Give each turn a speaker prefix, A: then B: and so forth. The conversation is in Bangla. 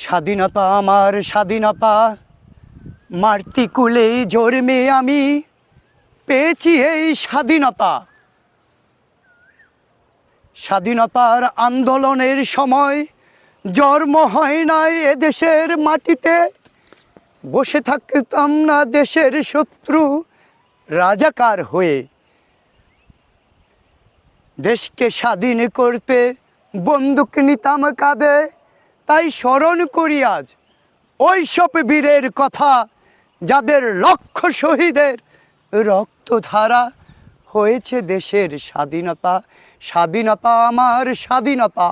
A: স্বাধীনতা আমার স্বাধীনতা, মাতৃকুলে জন্মে আমি পেয়েছি এই স্বাধীনতা। স্বাধীনতার আন্দোলনের সময় জন্ম হয় নাই এদেশের মাটিতে, বসে থাকতাম না দেশের শত্রু রাজাকার হয়ে। দেশকে স্বাধীন করতে বন্দুক নিতাম কাঁধে, তাই স্মরণ করি আজ ওই সব বীরের কথা, যাদের লক্ষ শহীদের রক্তধারা হয়েছে দেশের স্বাধীনতা। স্বাধীনতা আমার স্বাধীনতা।